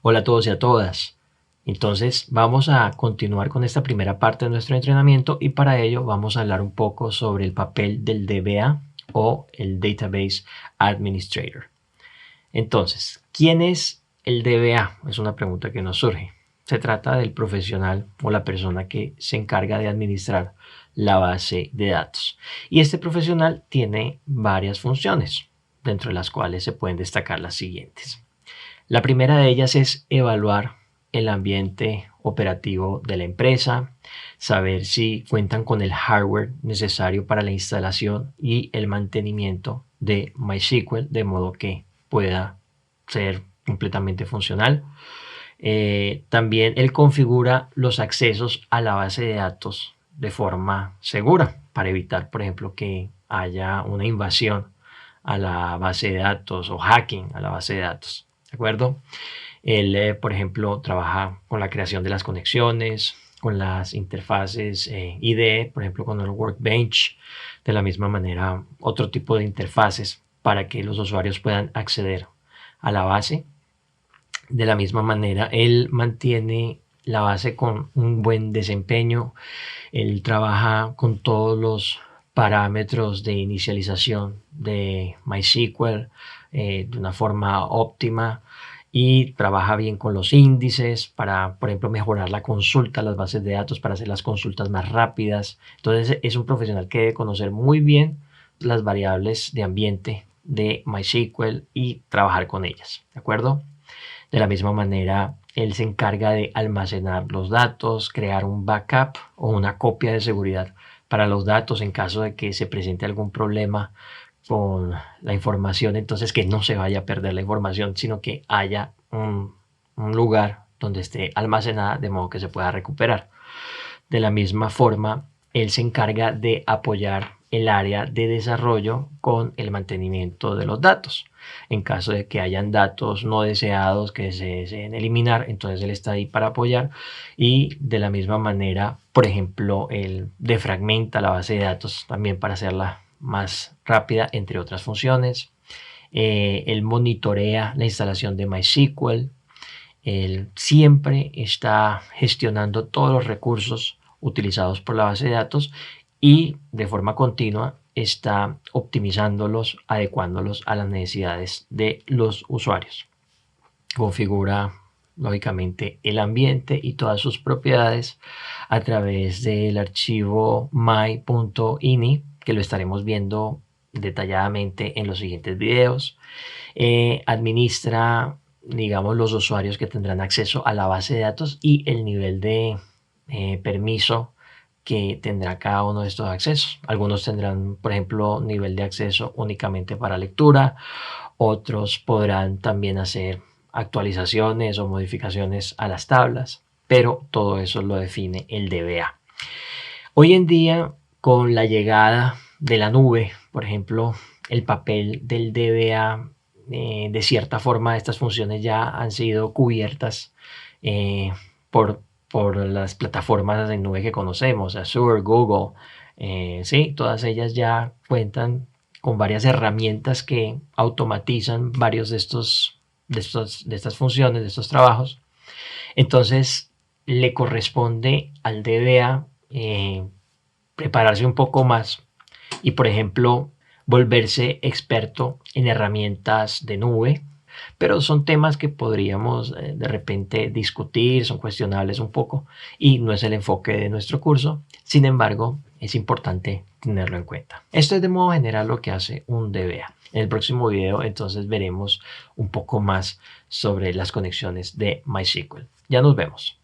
Hola a todos y a todas. Entonces vamos a continuar con esta primera parte de nuestro entrenamiento y para ello vamos a hablar un poco sobre el papel del DBA o el Database Administrator. Entonces, ¿quién es el DBA? Es una pregunta que nos surge. Se trata del profesional o la persona que se encarga de administrar la base de datos. Y este profesional tiene varias funciones, dentro de las cuales se pueden destacar las siguientes. La primera de ellas es evaluar el ambiente operativo de la empresa, saber si cuentan con el hardware necesario para la instalación y el mantenimiento de MySQL, de modo que pueda ser completamente funcional. También él configura los accesos a la base de datos de forma segura para evitar, por ejemplo, que haya una invasión a la base de datos o hacking a la base de datos. ¿De acuerdo? Él, por ejemplo, trabaja con la creación de las conexiones, con las interfaces IDE, por ejemplo, con el Workbench. De la misma manera, otro tipo de interfaces para que los usuarios puedan acceder a la base. De la misma manera, él mantiene la base con un buen desempeño. Él trabaja con todos los parámetros de inicialización de MySQL de una forma óptima y trabaja bien con los índices para, por ejemplo, mejorar la consulta a las bases de datos para hacer las consultas más rápidas. Entonces es un profesional que debe conocer muy bien las variables de ambiente de MySQL y trabajar con ellas, ¿de acuerdo? De la misma manera, él se encarga de almacenar los datos, crear un backup o una copia de seguridad para los datos en caso de que se presente algún problema con la información, entonces que no se vaya a perder la información, sino que haya un lugar donde esté almacenada de modo que se pueda recuperar. De la misma forma, él se encarga de apoyar el área de desarrollo con el mantenimiento de los datos. En caso de que hayan datos no deseados que se deseen eliminar, entonces él está ahí para apoyar y de la misma manera, por ejemplo, él defragmenta la base de datos también para hacerla más rápida, entre otras funciones. Él monitorea la instalación de MySQL. Él siempre está gestionando todos los recursos utilizados por la base de datos y de forma continua está optimizándolos, adecuándolos a las necesidades de los usuarios. Configura lógicamente el ambiente y todas sus propiedades a través del archivo my.ini, que lo estaremos viendo detalladamente en los siguientes videos. Administra, digamos, los usuarios que tendrán acceso a la base de datos y el nivel de permiso que tendrá cada uno de estos accesos. Algunos tendrán, por ejemplo, nivel de acceso únicamente para lectura, otros podrán también hacer actualizaciones o modificaciones a las tablas, pero todo eso lo define el DBA. Hoy en día, con la llegada de la nube, por ejemplo, el papel del DBA, de cierta forma, estas funciones ya han sido cubiertas por las plataformas de nube que conocemos, Azure, Google, sí, todas ellas ya cuentan con varias herramientas que automatizan varios de estas funciones, de estos trabajos. Entonces, le corresponde al DBA prepararse un poco más y, por ejemplo, volverse experto en herramientas de nube, pero son temas que podríamos de repente discutir, son cuestionables un poco y no es el enfoque de nuestro curso. Sin embargo, es importante tenerlo en cuenta. Esto es de modo general lo que hace un DBA. En el próximo video entonces veremos un poco más sobre las conexiones de MySQL. Ya nos vemos.